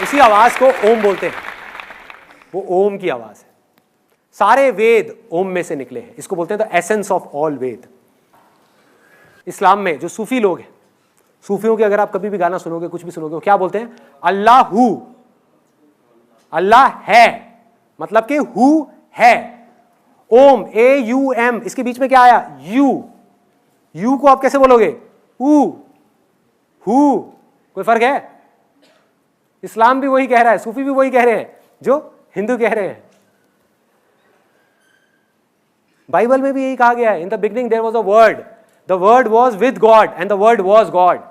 उसी आवाज को ओम बोलते हैं, वो ओम की आवाज है। सारे वेद ओम में से निकले हैं, इसको बोलते हैं द एसेंस ऑफ ऑल वेद। इस्लाम में जो सूफी लोग हैं, सूफियों के अगर आप कभी भी गाना सुनोगे, कुछ भी सुनोगे, वो क्या बोलते हैं? अल्लाह हु, अल्लाह है, मतलब कि हु है। ओम, AUM, इसके बीच में क्या आया? यू। यू को आप कैसे बोलोगे? हु। कोई फर्क है? इस्लाम भी वही कह रहा है, सूफी भी वही कह रहे हैं जो हिंदू कह रहे हैं। बाइबल में भी यही कहा गया है, in the beginning there was a word, the word was with God and the word was God.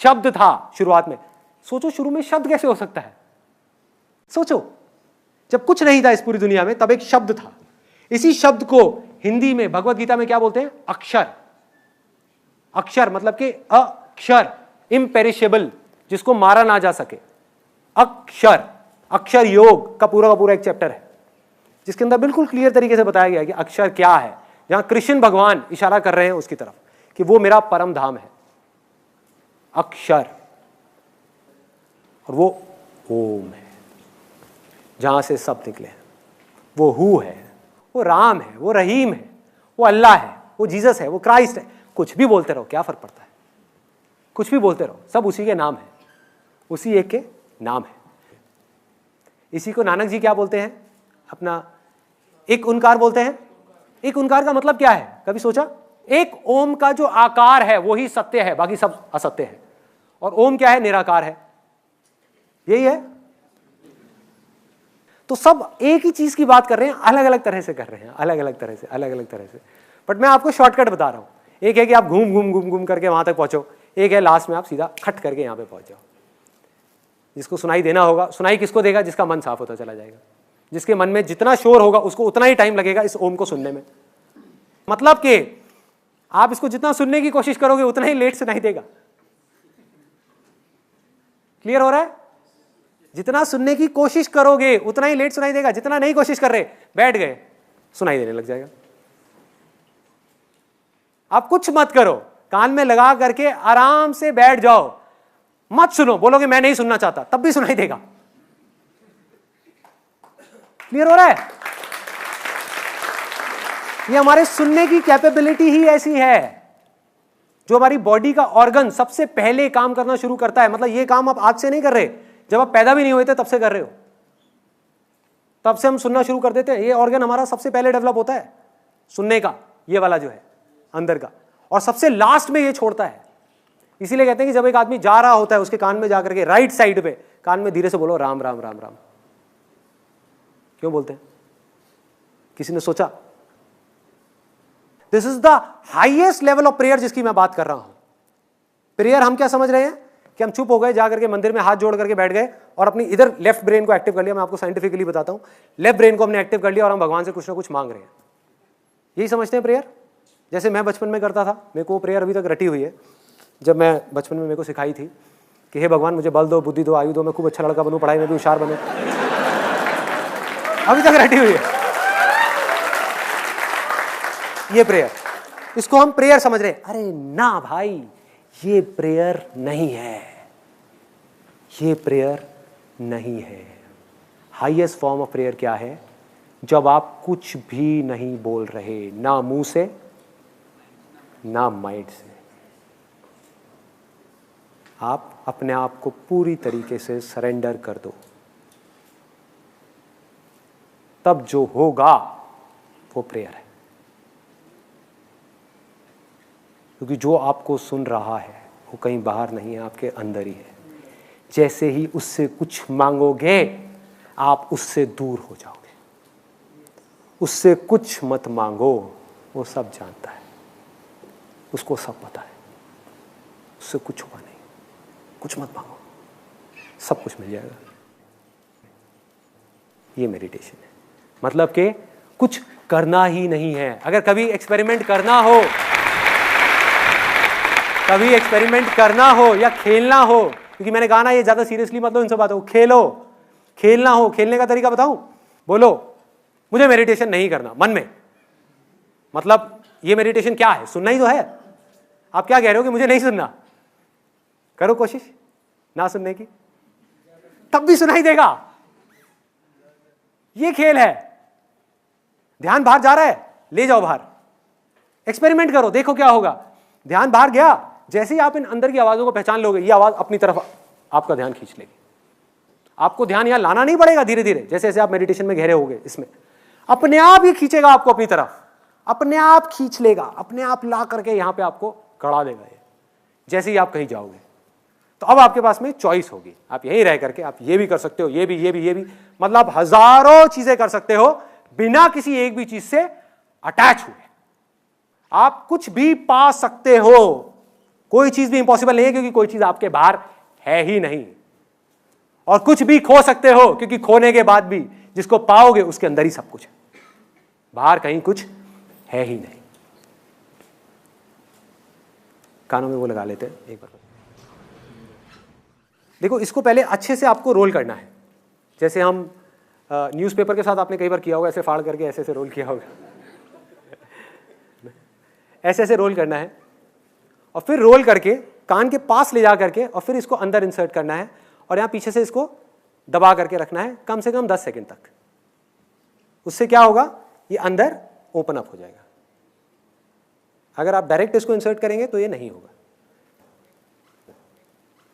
शब्द था शुरुआत में। सोचो, शुरू में शब्द कैसे हो सकता है? सोचो, जब कुछ नहीं था इस पूरी दुनिया में, तब एक शब्द था। इसी शब्द को हिंदी में भगवत गीता में क्या बोलते हैं? अक्षर। अक्षर मतलब कि अक्षर, इम्पेरिशेबल, जिसको मारा ना जा सके। अक्षर, अक्षर योग का पूरा एक चैप्टर है जिसके अंदर बिल्कुल क्लियर तरीके से बताया गया है कि अक्षर क्या है। जहां कृष्ण भगवान इशारा कर रहे हैं उसकी तरफ कि वो मेरा परम धाम है, अक्षर, और वो ओम है, जहां से सब निकले हैं। वो हु है, वो राम है, वो रहीम है, वो अल्लाह है, वो जीसस है, वो क्राइस्ट है। कुछ भी बोलते रहो, क्या फर्क पड़ता है? कुछ भी बोलते रहो, सब उसी के नाम है, उसी एक के नाम है। इसी को नानक जी क्या बोलते हैं? अपना एक ओंकार बोलते हैं। एक ओंकार का मतलब क्या है? कभी सोचा? एक ओम का जो आकार है वो ही सत्य है, बाकी सब असत्य है। और ओम क्या है? निराकार है। यही है। तो सब एक ही चीज की बात कर रहे हैं, अलग अलग तरह से कर रहे हैं, अलग अलग तरह से। बट मैं आपको शॉर्टकट बता रहा हूं। एक है कि आप घूम करके वहां तक पहुंचो, एक है लास्ट में आप सीधा खट करके यहां पे पहुंच जाओ। जिसको सुनाई देना होगा, सुनाई किसको देगा? जिसका मन साफ होता चला जाएगा। जिसके मन में जितना शोर होगा उसको उतना ही टाइम लगेगा इस ओम को सुनने में। मतलब कि आप इसको जितना सुनने की कोशिश करोगे उतना ही लेट सुनाई देगा। क्लियर हो रहा है? जितना सुनने की कोशिश करोगे उतना ही लेट सुनाई देगा। जितना नहीं कोशिश कर रहे, बैठ गए, सुनाई देने लग जाएगा। आप कुछ मत करो, कान में लगा करके आराम से बैठ जाओ, मत सुनो। बोलोगे मैं नहीं सुनना चाहता, तब भी सुनाई देगा। क्लियर हो रहा है? ये हमारे सुनने की कैपेबिलिटी ही ऐसी है। जो हमारी बॉडी का ऑर्गन सबसे पहले काम करना शुरू करता है, मतलब ये काम आप आज से नहीं कर रहे, जब आप पैदा भी नहीं हुए थे तब से कर रहे हो। तब से हम सुनना शुरू कर देते हैं। ये ऑर्गन हमारा सबसे पहले डेवलप होता है, सुनने का, ये वाला जो है अंदर का, और सबसे लास्ट में ये छोड़ता है। इसीलिए कहते हैं कि जब एक आदमी जा रहा होता है, उसके कान में जाकर के राइट साइड पे कान में धीरे से बोलो राम राम राम राम। क्यों बोलते हैं? किसी ने सोचा? This is the highest level of prayer जिसकी मैं बात कर रहा हूं। प्रेयर हम क्या समझ रहे हैं कि हम चुप हो गए, जाकर के मंदिर में हाथ जोड़ करके बैठ गए और अपनी इधर लेफ्ट ब्रेन को एक्टिव कर लिया। मैं आपको साइंटिफिकली बताता हूं, लेफ्ट ब्रेन को हमने एक्टिव कर लिया और हम भगवान से कुछ ना कुछ मांग रहे हैं। यही समझते हैं प्रेयर। जैसे मैं बचपन में करता था, मेरे को वो प्रेयर अभी तक रटी हुई है। जब मैं बचपन में मेरे को सिखाई थी कि हे भगवान मुझे बल दो, बुद्धि दो, आयु दो, मैं खूब अच्छा लड़का बनूं, पढ़ाई में भी होशियार बनूं। अभी तक रटी हुई है ये प्रेयर। इसको हम प्रेयर समझ रहे हैं। अरे ना भाई, ये प्रेयर नहीं है, ये प्रेयर नहीं है। हाईएस्ट फॉर्म ऑफ प्रेयर क्या है? जब आप कुछ भी नहीं बोल रहे, ना मुंह से ना माइंड से, आप अपने आप को पूरी तरीके से सरेंडर कर दो, तब जो होगा वो प्रेयर है। क्योंकि जो आपको सुन रहा है वो कहीं बाहर नहीं है, आपके अंदर ही है। जैसे ही उससे कुछ मांगोगे आप उससे दूर हो जाओगे। उससे कुछ मत मांगो, वो सब जानता है, उसको सब पता है। उससे कुछ हुआ नहीं, कुछ मत मांगो, सब कुछ मिल जाएगा। ये मेडिटेशन है। मतलब कि कुछ करना ही नहीं है। अगर कभी एक्सपेरिमेंट करना हो, कभी एक्सपेरिमेंट करना हो या खेलना हो, क्योंकि मैंने कहा ना ये ज्यादा सीरियसली मतलब इन सब बातों को खेलो, खेलना हो, खेलने का तरीका बताऊं? बोलो मुझे मेडिटेशन नहीं करना मन में। मतलब ये मेडिटेशन क्या है? सुनना ही तो है। आप क्या कह रहे हो कि मुझे नहीं सुनना? करो कोशिश ना सुनने की, तब भी सुनाई देगा। ये खेल है। ध्यान बाहर जा रहा है, ले जाओ बाहर, एक्सपेरिमेंट करो, देखो क्या होगा। ध्यान बाहर गया, जैसे ही आप इन अंदर की आवाजों को पहचान लोगे, ये आवाज अपनी तरफ आपका ध्यान खींच लेगी। आपको ध्यान यहां लाना नहीं पड़ेगा, धीरे धीरे जैसे जैसे आप मेडिटेशन में गहरे होगे, इसमें अपने आप ही खींचेगा आपको अपनी तरफ, अपने आप खींच लेगा, अपने आप ला करके यहां पे आपको गड़ा देगा ये, जैसे ही आप कहीं जाओगे। तो अब आपके पास में चॉइस होगी, आप यहीं रह करके आप ये भी कर सकते हो, ये भी, ये भी, ये भी, मतलब आप हजारों चीजें कर सकते हो बिना किसी एक भी चीज से अटैच हुए। आप कुछ भी पा सकते हो, कोई चीज भी इंपॉसिबल नहीं है, क्योंकि कोई चीज आपके बाहर है ही नहीं। और कुछ भी खो सकते हो, क्योंकि खोने के बाद भी जिसको पाओगे उसके अंदर ही सब कुछ है, बाहर कहीं कुछ है ही नहीं। कानों में वो लगा लेते हैं एक बार। देखो, इसको पहले अच्छे से आपको रोल करना है, जैसे हम न्यूज़पेपर के साथ आपने कई बार किया होगा, ऐसे फाड़ करके ऐसे ऐसे रोल किया होगा। ऐसे ऐसे रोल करना है, और फिर रोल करके कान के पास ले जा करके, और फिर इसको अंदर इंसर्ट करना है, और यहां पीछे से इसको दबा करके रखना है कम से कम 10 सेकंड तक। उससे क्या होगा, ये अंदर ओपन अप हो जाएगा। अगर आप डायरेक्ट इसको इंसर्ट करेंगे तो ये नहीं होगा।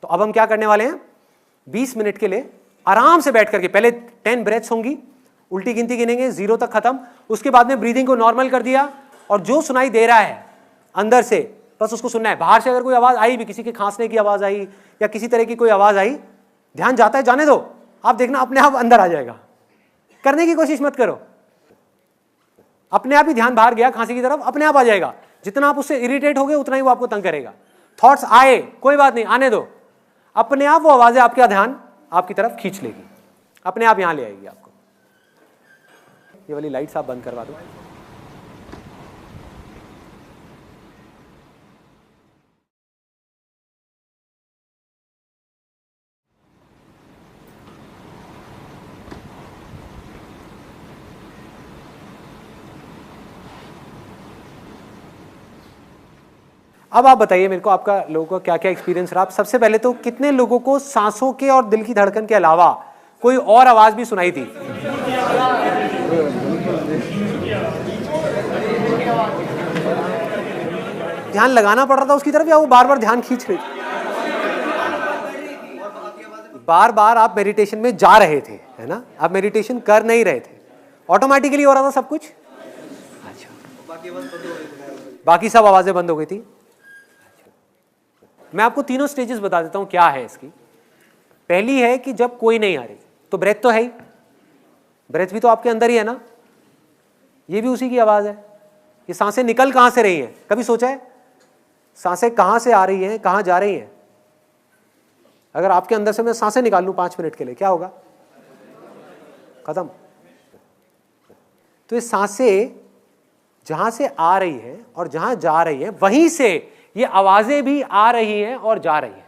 तो अब हम क्या करने वाले हैं, 20 मिनट के लिए आराम से बैठ करके, पहले 10 ब्रेथ्स होंगी, उल्टी गिनती गिनेंगे 0 तक खत्म। उसके बाद में ब्रीदिंग को नॉर्मल कर दिया, और जो सुनाई दे रहा है अंदर से बस उसको सुनना है। बाहर से अगर कोई आवाज आई भी, किसी के खांसने की आवाज आई या किसी तरह की कोई आवाज आई, ध्यान जाता है, जाने दो, आप देखना अपने आप अंदर आ जाएगा। करने की कोशिश मत करो, अपने आप ही ध्यान बाहर गया खांसी की तरफ, अपने आप आ जाएगा। जितना आप उससे इरिटेट होगे उतना ही वो आपको तंग करेगा। थॉट्स आए, कोई बात नहीं, आने दो, अपने आप वो आवाजें आपका ध्यान आपकी तरफ खींच लेगी, अपने आप यहां ले आएगी आपको। ये वाली लाइट्स आप बंद करवा दो। अब आप बताइए मेरे को, आपका लोगों का क्या क्या एक्सपीरियंस रहा। सबसे पहले तो कितने लोगों को सांसों के और दिल की धड़कन के अलावा कोई और आवाज भी सुनाई थी? ध्यान लगाना पड़ रहा था उसकी तरफ, या वो बार बार ध्यान खींच रही थी? बार बार आप मेडिटेशन में जा रहे थे, है ना, आप मेडिटेशन कर नहीं रहे थे, ऑटोमेटिकली हो रहा था सब कुछ। अच्छा, बाकी सब आवाजें बंद हो गई थी। मैं आपको तीनों स्टेजेस बता देता हूं क्या है इसकी। पहली है कि जब कोई नहीं आ रही, तो ब्रेथ तो है ही, ब्रेथ भी तो आपके अंदर ही है ना, ये भी उसी की आवाज है। ये सांसें निकल कहां से रही हैं, कभी सोचा है सांसें कहां से आ रही हैं, कहां जा रही हैं? अगर आपके अंदर से मैं सांसें निकाल लूं 5 मिनट के लिए, क्या होगा? खत्म। तो ये सांसें जहां से आ रही है और जहां जा रही है, वहीं से ये आवाजें भी आ रही हैं और जा रही हैं।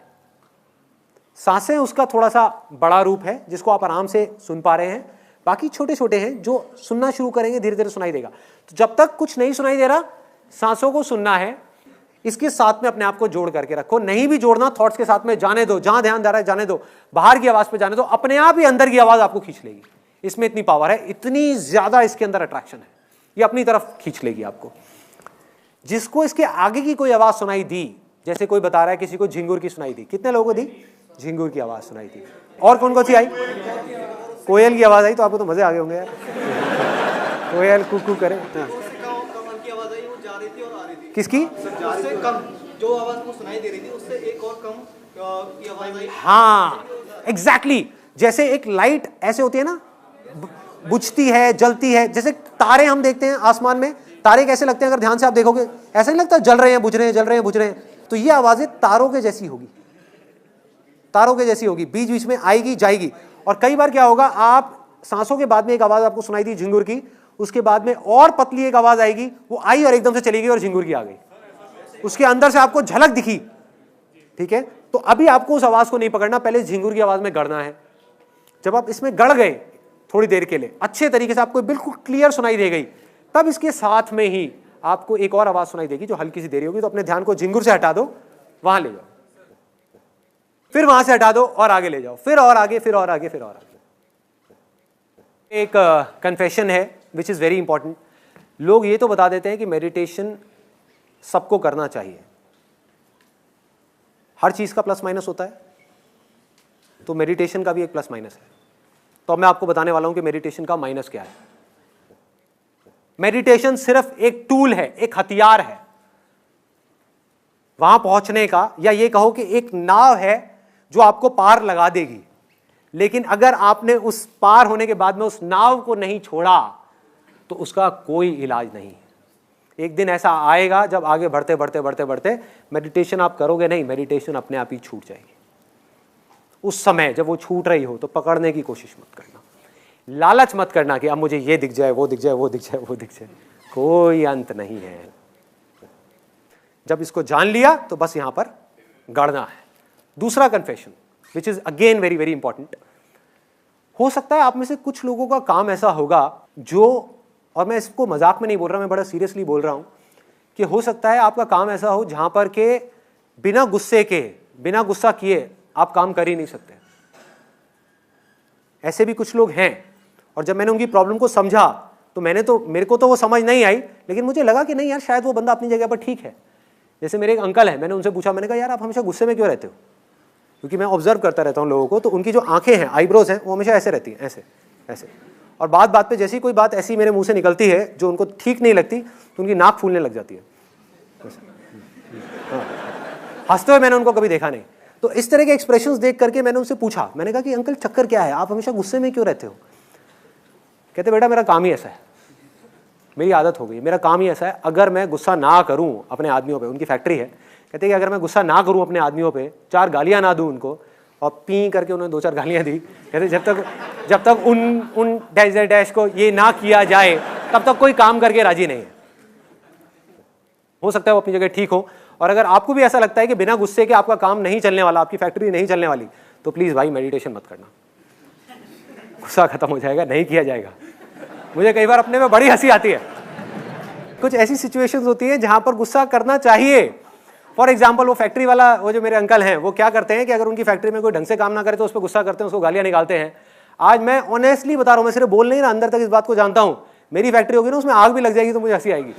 सांसें उसका थोड़ा सा बड़ा रूप है जिसको आप आराम से सुन पा रहे हैं, बाकी छोटे छोटे हैं जो सुनना शुरू करेंगे धीरे धीरे सुनाई देगा। तो जब तक कुछ नहीं सुनाई दे रहा, सांसों को सुनना है, इसके साथ में अपने आप को जोड़ करके रखो। नहीं भी जोड़ना, थॉट्स के साथ में जाने दो, जहां ध्यान जा रहा है जाने दो, बाहर की आवाज पे जाने दो, अपने आप ही अंदर की आवाज आपको खींच लेगी। इसमें इतनी पावर है, इतनी ज्यादा इसके अंदर अट्रैक्शन है, ये अपनी तरफ खींच लेगी आपको। जिसको इसके आगे की कोई आवाज सुनाई दी, जैसे कोई बता रहा है किसी को झिंगुर की सुनाई दी, कितने लोगों को दी? झिंगुर की आवाज सुनाई थी। और कौन कौन सी आई? कोयल की आवाज आई, तो आपको तो मजे आ गए होंगे यार। कोयल कुकू करे। हाँ। किसकी? जो आवाज को सुनाई दे रही थी उससे एक और कम की आवाज आई। हाँ, एग्जैक्टली। जैसे एक लाइट ऐसे होती है ना, बुझती है, जलती है, जैसे तारे हम देखते हैं आसमान में, तारे कैसे लगते हैं अगर ध्यान से आप देखोगे? ऐसा नहीं लगता जल रहे हैं बुझ रहे हैं, जल रहे हैं बुझ रहे हैं। तो ये आवाजें तारों के जैसी होगी, तारों के जैसी होगी, बीच बीच में आएगी जाएगी। और कई बार क्या होगा, आप सांसों के बाद में एक आवाज आपको सुनाई दी झिंगुर की, उसके बाद में और पतली एक आवाज आएगी, वो आई और एकदम से चली गई और झिंगुर की आ गई, उसके अंदर से आपको झलक दिखी। ठीक है, तो अभी आपको उस आवाज को नहीं पकड़ना, पहले झिंगुर की आवाज में गड़ना है। जब आप इसमें गड़ गए थोड़ी देर के लिए, अच्छे तरीके से आपको बिल्कुल क्लियर सुनाई दे गई, तब इसके साथ में ही आपको एक और आवाज सुनाई देगी जो हल्की सी देरी होगी। तो अपने ध्यान को झिंगुर से हटा दो, वहां ले जाओ। फिर वहां से हटा दो और आगे ले जाओ, फिर और आगे, फिर और आगे, फिर और आगे। एक कन्फेशन है विच इज वेरी इंपॉर्टेंट। लोग ये तो बता देते हैं कि मेडिटेशन सबको करना चाहिए, हर चीज का प्लस माइनस होता है, तो मेडिटेशन का भी एक प्लस माइनस है। तो अब मैं आपको बताने वाला हूं कि मेडिटेशन का माइनस क्या है। मेडिटेशन सिर्फ एक टूल है, एक हथियार है वहां पहुंचने का, या ये कहो कि एक नाव है जो आपको पार लगा देगी। लेकिन अगर आपने उस पार होने के बाद में उस नाव को नहीं छोड़ा तो उसका कोई इलाज नहीं है। एक दिन ऐसा आएगा जब आगे बढ़ते बढ़ते बढ़ते बढ़ते मेडिटेशन आप करोगे नहीं, मेडिटेशन अपने आप ही छूट जाएगी। उस समय जब वो छूट रही हो तो पकड़ने की कोशिश मत करना, लालच मत करना कि अब मुझे ये दिख जाए, वो दिख जाए, वो दिख जाए, वो दिख जाए। कोई अंत नहीं है। जब इसको जान लिया तो बस यहां पर गड़ना है। दूसरा confession which is again very very important. हो सकता है आप में से कुछ लोगों का काम ऐसा होगा जो, और मैं इसको मजाक में नहीं बोल रहा, मैं बड़ा सीरियसली बोल रहा हूं, कि हो सकता है आपका काम ऐसा हो जहां पर के बिना गुस्से के, बिना गुस्सा किए आप काम कर ही नहीं सकते। ऐसे भी कुछ लोग हैं, और जब मैंने उनकी प्रॉब्लम को समझा तो मेरे को तो वो समझ नहीं आई, लेकिन मुझे लगा कि नहीं यार, शायद वो बंदा अपनी जगह पर ठीक है। जैसे मेरे एक अंकल है, मैंने उनसे पूछा, मैंने कहा यार आप हमेशा गुस्से में क्यों रहते हो? क्योंकि मैं ऑब्जर्व करता रहता हूँ लोगों को, तो उनकी जो आंखें हैं, आईब्रोज हैं, वो हमेशा ऐसे रहती हैं, ऐसे ऐसे। और बात बात पे जैसी कोई बात ऐसी मेरे मुंह से निकलती है जो उनको ठीक नहीं लगती तो उनकी नाक फूलने लग जाती है। हंसते हुए मैंने उनको कभी देखा नहीं। तो इस तरह के एक्सप्रेशंस देख करके मैंने उनसे पूछा, मैंने कहा कि अंकल चक्कर क्या है, आप हमेशा गुस्से में क्यों रहते हो? कहते बेटा मेरा काम ही ऐसा है, मेरी आदत हो गई, मेरा काम ही ऐसा है, अगर मैं गुस्सा ना करूं अपने आदमियों पे, उनकी फैक्ट्री है, कहते कि अगर मैं गुस्सा ना करूं अपने आदमियों पे, 4 गालियां ना दूं उनको, और पी करके उन्होंने 2-4 गालियां दी, कहते जब तक उन डैश को ये ना किया जाए तब तक कोई काम करके राजी नहीं है। हो सकता है वो अपनी जगह ठीक हो, और अगर आपको भी ऐसा लगता है कि बिना गुस्से के आपका काम नहीं चलने वाला, आपकी फैक्ट्री नहीं चलने वाली, तो प्लीज भाई मेडिटेशन मत करना, गुस्सा खत्म हो जाएगा, नहीं किया जाएगा। मुझे कई बार अपने में बड़ी हंसी आती है। कुछ ऐसी सिचुएशंस होती है जहां पर गुस्सा करना चाहिए। फॉर एग्जाम्पल वो फैक्ट्री वाला, वो जो मेरे अंकल हैं, वो क्या करते हैं कि अगर उनकी फैक्ट्री में कोई ढंग से काम ना करे तो उस पर गुस्सा करते हैं, उसको गालियां निकालते हैं। आज मैं ऑनेस्टली बता रहा हूं, मैं सिर्फ बोल नहीं रहा, अंदर तक इस बात को जानता हूं, मेरी फैक्ट्री होगी ना, उसमें आग भी लग जाएगी तो मुझे हंसी आएगी।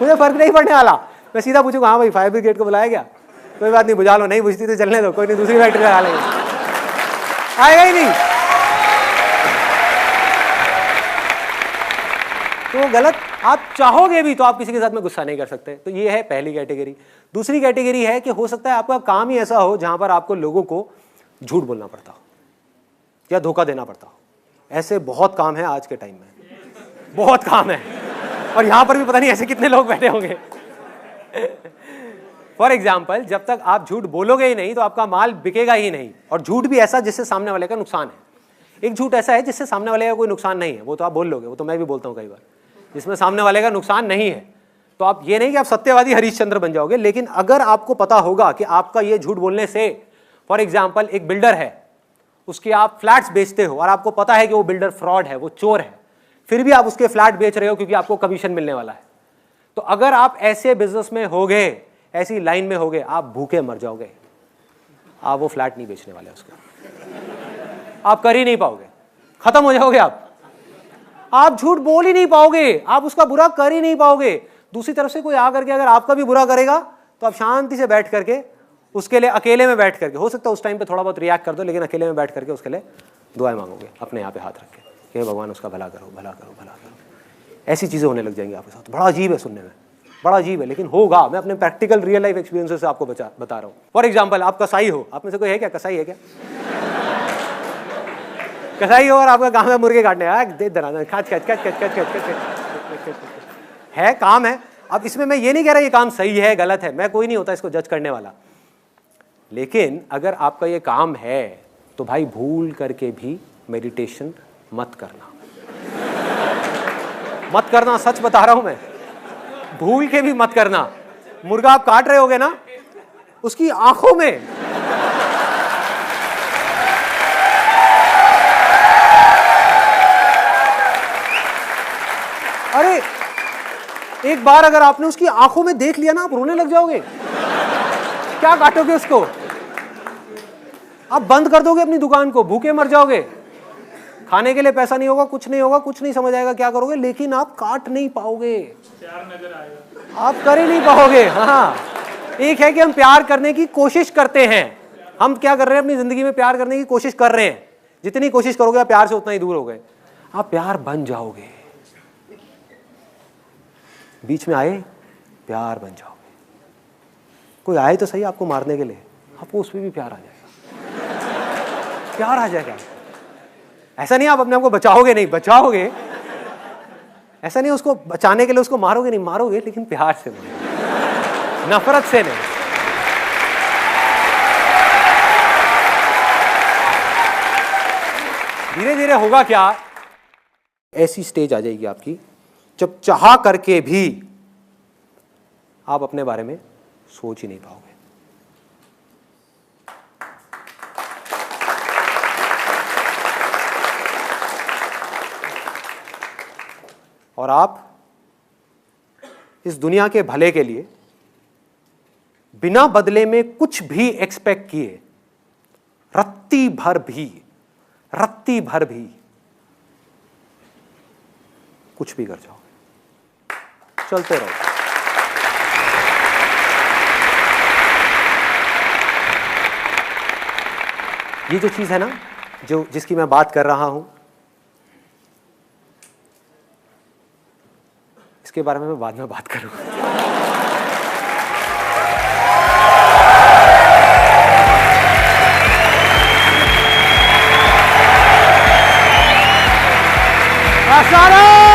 मुझे फर्क नहीं पड़ने वाला, मैं सीधा पूछूंगा हाँ भाई फायर ब्रिगेड को बुलाया गया, कोई बात नहीं बुझा लो, नहीं बुझती तो चलने दो, कोई नहीं दूसरी फैक्ट्री लगा लेंगे, आएगा ही नहीं। तो गलत, आप चाहोगे भी तो आप किसी के साथ में गुस्सा नहीं कर सकते। तो ये है पहली कैटेगरी। दूसरी कैटेगरी है कि हो सकता है आपका काम ही ऐसा हो जहां पर आपको लोगों को झूठ बोलना पड़ता हो या धोखा देना पड़ता हो। ऐसे बहुत काम है आज के टाइम में, बहुत काम है, और यहां पर भी पता नहीं ऐसे कितने लोग बैठे होंगे। फॉर एग्जाम्पल, जब तक आप झूठ बोलोगे ही नहीं तो आपका माल बिकेगा ही नहीं। और झूठ भी ऐसा जिससे सामने वाले का नुकसान है। एक झूठ ऐसा है जिससे सामने वाले का कोई नुकसान नहीं है, वो तो आप बोल लोगे, वो तो मैं भी बोलता हूँ कई बार, जिसमें सामने वाले का नुकसान नहीं है। तो आप ये नहीं कि आप सत्यवादी हरिश्चंद्र बन जाओगे, लेकिन अगर आपको पता होगा कि आपका ये झूठ बोलने से, फॉर एग्जाम्पल एक बिल्डर है, उसके आप फ्लैट्स बेचते हो और आपको पता है कि वो बिल्डर फ्रॉड है, वो चोर है, फिर भी आप उसके फ्लैट बेच रहे हो क्योंकि आपको कमीशन मिलने वाला है। तो अगर आप ऐसे बिजनेस में होगे, ऐसी लाइन में होगे, आप भूखे मर जाओगे। आप वो फ्लैट नहीं बेचने वाले, उसका आप कर ही नहीं पाओगे, खत्म हो जाओगे आप झूठ बोल ही नहीं पाओगे, आप उसका बुरा कर ही नहीं पाओगे। दूसरी तरफ से कोई आ करके अगर आपका भी बुरा करेगा तो आप शांति से बैठ करके उसके लिए, अकेले में बैठ करके, हो सकता है उस टाइम पे थोड़ा बहुत रिएक्ट कर दो, लेकिन अकेले में बैठ करके उसके लिए दुआएं मांगोगे, अपने यहाँ पे हाथ रख के, भगवान उसका भला करो, भला करो, भला करो। ऐसी चीजें होने लग जाएंगी आपके साथ। बड़ा अजीब है सुनने में, बड़ा अजीब है, लेकिन होगा। मैं अपने प्रैक्टिकल रियल लाइफ एक्सपीरियंसेस से आपको बता रहा हूँ। फॉर एग्जाम्पल, आप कसाई हो, आप में से कोई है क्या कसाई है क्या? कसाई हो और आपका काम है मुर्गे काटने, है काम है। अब इसमें मैं ये नहीं कह रहा ये काम सही है गलत है, मैं कोई नहीं होता इसको जज करने वाला, लेकिन अगर आपका ये काम है तो भाई भूल करके भी मेडिटेशन मत करना, मत करना, सच बता रहा हूं मैं, भूल के भी मत करना। मुर्गा आप काट रहे होगे ना, उसकी आंखों में अरे एक बार अगर आपने उसकी आंखों में देख लिया ना, आप रोने लग जाओगे। क्या काटोगे उसको? आप बंद कर दोगे अपनी दुकान को, भूखे मर जाओगे, खाने के लिए पैसा नहीं होगा, कुछ नहीं होगा, कुछ नहीं समझ आएगा क्या करोगे, लेकिन आप काट नहीं पाओगे, प्यार नजर आएगा, आप कर ही नहीं पाओगे। हाँ, एक है कि हम प्यार करने की कोशिश करते हैं, हम क्या कर रहे हैं अपनी जिंदगी में, प्यार करने की कोशिश कर रहे हैं, जितनी कोशिश करोगे आप प्यार से उतना ही दूर हो गए। आप प्यार बन जाओगे, बीच में आए प्यार बन जाओगे। कोई आए तो सही आपको मारने के लिए, आपको उसमें भी प्यार आ जाएगा, प्यार आ जाएगा। ऐसा नहीं आप अपने आप को बचाओगे, नहीं बचाओगे, ऐसा नहीं उसको बचाने के लिए उसको मारोगे, नहीं मारोगे, लेकिन प्यार से मारोगे, नफरत से नहीं। धीरे धीरे होगा क्या, ऐसी स्टेज आ जाएगी आपकी जब चाह करके भी आप अपने बारे में सोच ही नहीं पाओगे। और आप इस दुनिया के भले के लिए बिना बदले में कुछ भी एक्सपेक्ट किए रत्ती भर भी कुछ भी कर जाओगे, चलते रहो। ये जो चीज है ना, जो जिसकी मैं बात कर रहा हूं, इसके बारे में मैं बाद में बात करूंगा। आशारा